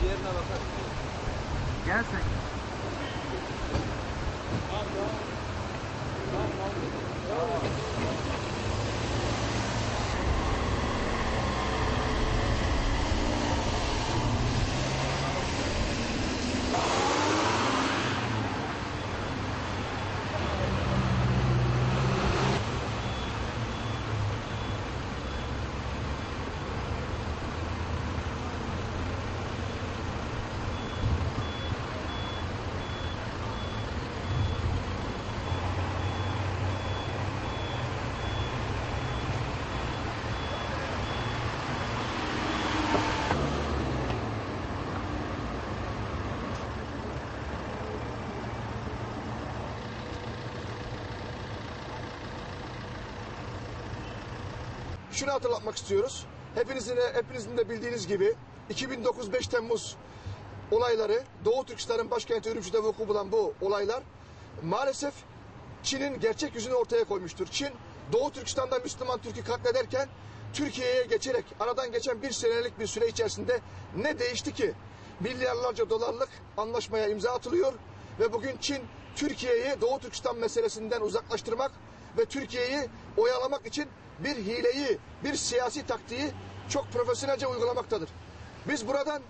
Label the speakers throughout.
Speaker 1: Diğerine bakar.
Speaker 2: Gel sen.
Speaker 3: Şunu hatırlatmak istiyoruz. Hepinizin de bildiğiniz gibi 2009 5 Temmuz olayları, Doğu Türkistan'ın başkenti Ürümçi'de vuku bulan bu olaylar maalesef Çin'in gerçek yüzünü ortaya koymuştur. Çin, Doğu Türkistan'da Müslüman Türk'ü katlederken Türkiye'ye geçerek aradan geçen bir senelik bir süre içerisinde ne değişti ki? Milyarlarca dolarlık anlaşmaya imza atılıyor ve bugün Çin Türkiye'yi Doğu Türkistan meselesinden uzaklaştırmak ve Türkiye'yi oyalamak için bir hileyi, bir siyasi taktiği çok profesyonelce uygulamaktadır. Biz buradan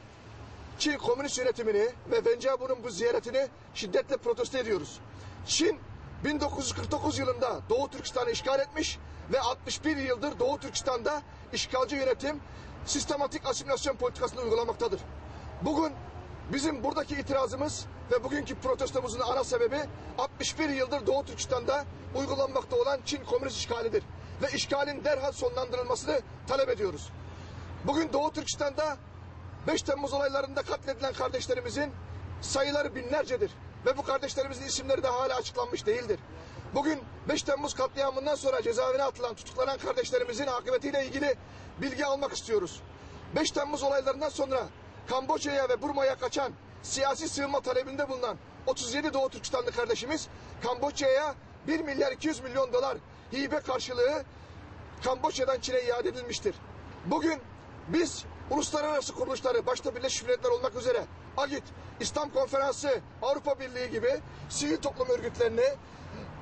Speaker 3: Çin komünist yönetimini ve Wen Jiaobo'nun bu ziyaretini şiddetle protesto ediyoruz. Çin 1949 yılında Doğu Türkistan'ı işgal etmiş ve 61 yıldır Doğu Türkistan'da işgalci yönetim sistematik asimilasyon politikasını uygulamaktadır. Bugün bizim buradaki itirazımız ve bugünkü protestomuzun ana sebebi 61 yıldır Doğu Türkistan'da uygulanmakta olan Çin komünist işgalidir. Ve işgalin derhal sonlandırılmasını talep ediyoruz. Bugün Doğu Türkistan'da 5 Temmuz olaylarında katledilen kardeşlerimizin sayıları binlercedir. Ve bu kardeşlerimizin isimleri de hala açıklanmış değildir. Bugün 5 Temmuz katliamından sonra cezaevine atılan, tutuklanan kardeşlerimizin akıbetiyle ilgili bilgi almak istiyoruz. 5 Temmuz olaylarından sonra Kamboçya'ya ve Burma'ya kaçan, siyasi sığınma talebinde bulunan 37 Doğu Türkistanlı kardeşimiz Kamboçya'ya 1 milyar 200 milyon dolar hibe karşılığı Kamboçya'dan Çin'e iade edilmiştir. Bugün biz uluslararası kuruluşları başta Birleşmiş Milletler olmak üzere AGİT, İslam Konferansı, Avrupa Birliği gibi sivil toplum örgütlerini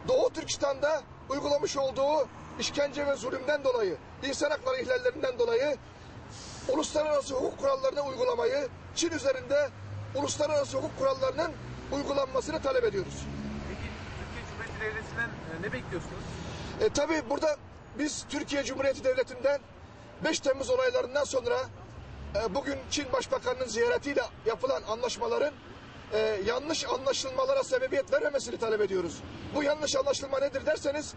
Speaker 3: Doğu Türkistan'da uygulamış olduğu işkence ve zulümden dolayı, insan hakları ihlallerinden dolayı uluslararası hukuk kurallarını uygulamayı, Çin üzerinde uluslararası hukuk kurallarının uygulanmasını talep ediyoruz.
Speaker 2: Peki Türkiye Cumhuriyeti Devleti'nden ne bekliyorsunuz?
Speaker 3: Tabii burada biz Türkiye Cumhuriyeti Devleti'nden 5 Temmuz olaylarından sonra bugün Çin Başbakanı'nın ziyaretiyle yapılan anlaşmaların yanlış anlaşılmalara sebebiyet vermemesini talep ediyoruz. Bu yanlış anlaşılma nedir derseniz,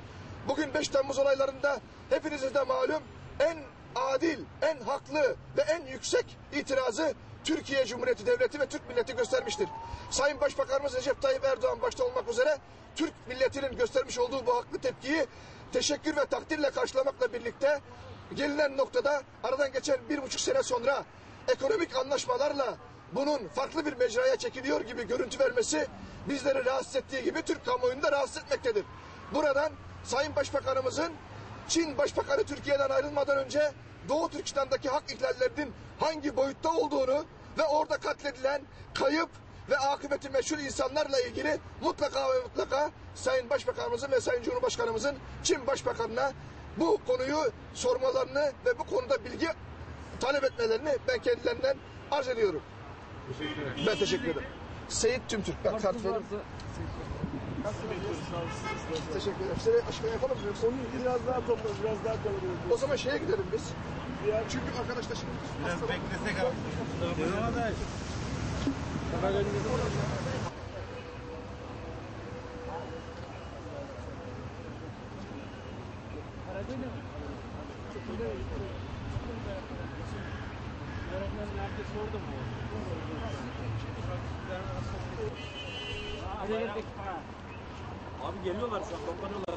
Speaker 3: bugün 5 Temmuz olaylarında hepinizin de malum en adil, en haklı ve en yüksek itirazı Türkiye Cumhuriyeti Devleti ve Türk milleti göstermiştir. Sayın Başbakanımız Recep Tayyip Erdoğan başta olmak üzere Türk milletinin göstermiş olduğu bu haklı tepkiyi teşekkür ve takdirle karşılamakla birlikte gelinen noktada aradan geçen 1,5 sene sonra ekonomik anlaşmalarla bunun farklı bir mecraya çekiliyor gibi görüntü vermesi bizleri rahatsız ettiği gibi Türk kamuoyunu da rahatsız etmektedir. Buradan Sayın Başbakanımızın Çin Başbakanı Türkiye'den ayrılmadan önce Doğu Türkistan'daki hak ihlallerinin hangi boyutta olduğunu ve orada katledilen kayıp ve akıbeti meşhur insanlarla ilgili mutlaka ve mutlaka Sayın Başbakanımızın ve Sayın Cumhurbaşkanımızın Çin Başbakanı'na bu konuyu sormalarını ve bu konuda bilgi talep etmelerini ben kendilerinden arz ediyorum.
Speaker 2: Teşekkür ederim.
Speaker 3: Ben teşekkür ederim. Seyit Tümtürk. Bak kart verin. Teşekkür ederim. Size açıklama yapalım mı? Yoksa...
Speaker 4: Onu biraz daha topla, biraz daha kalabalık.
Speaker 3: O zaman şeye gidelim biz. Çünkü arkadaşlar şimdi...
Speaker 2: Biraz beklesek abi.
Speaker 1: Abi geliyorlar şu an, toplanıyorlar.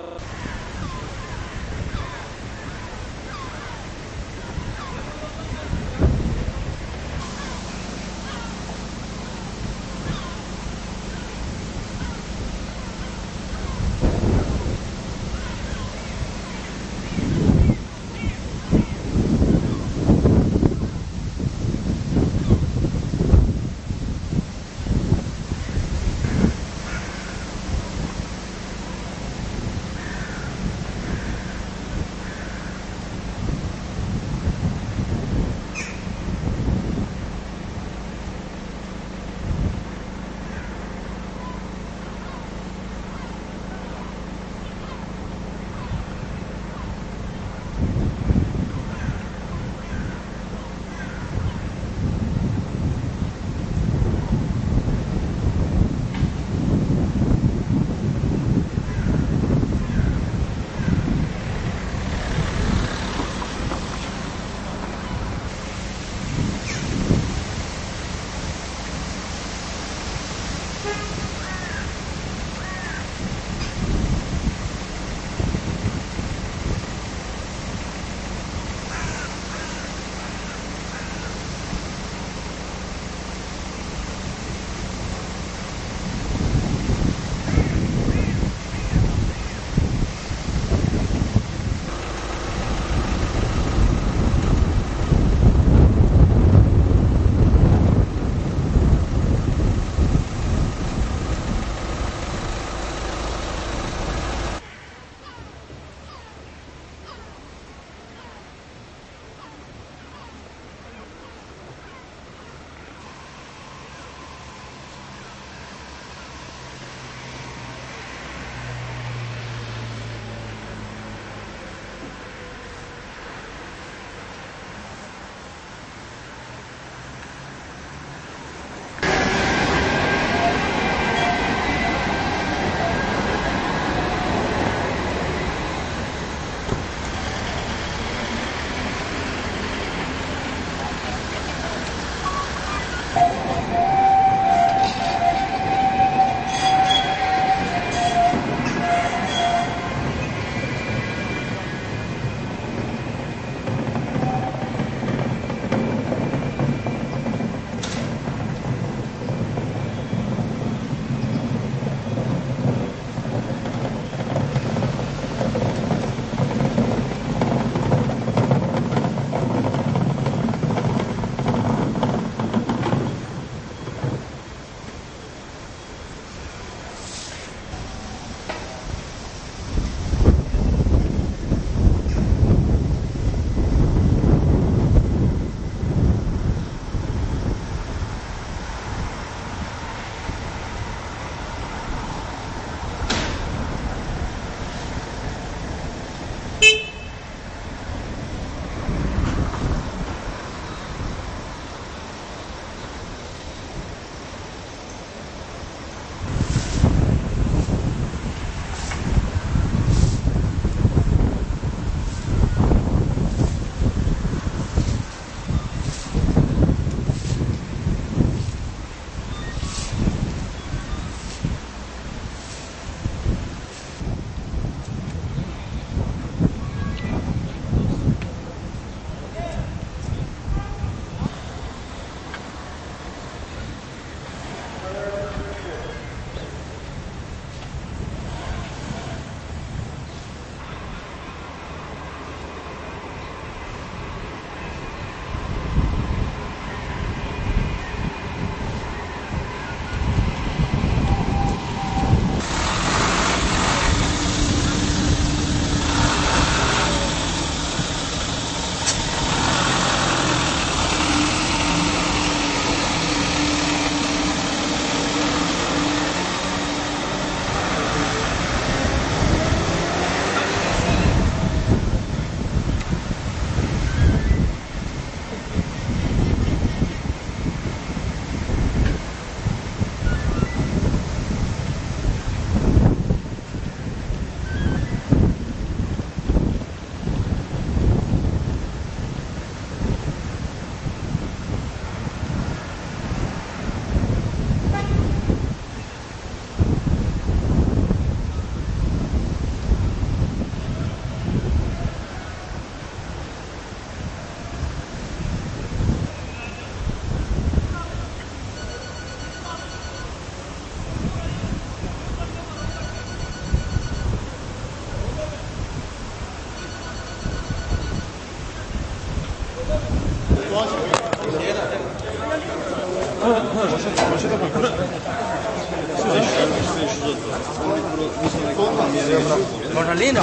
Speaker 5: 往上拎着。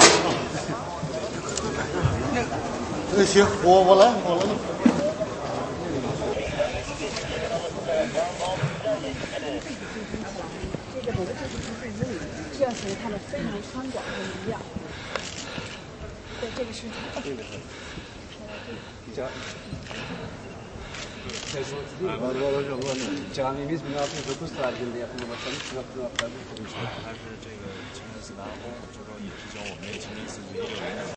Speaker 6: 那行，我来。
Speaker 7: 这样显得它们非常宽广和明亮。对，这个是
Speaker 1: 他是这个清真寺南欧，就说也是教我们清真寺这些人。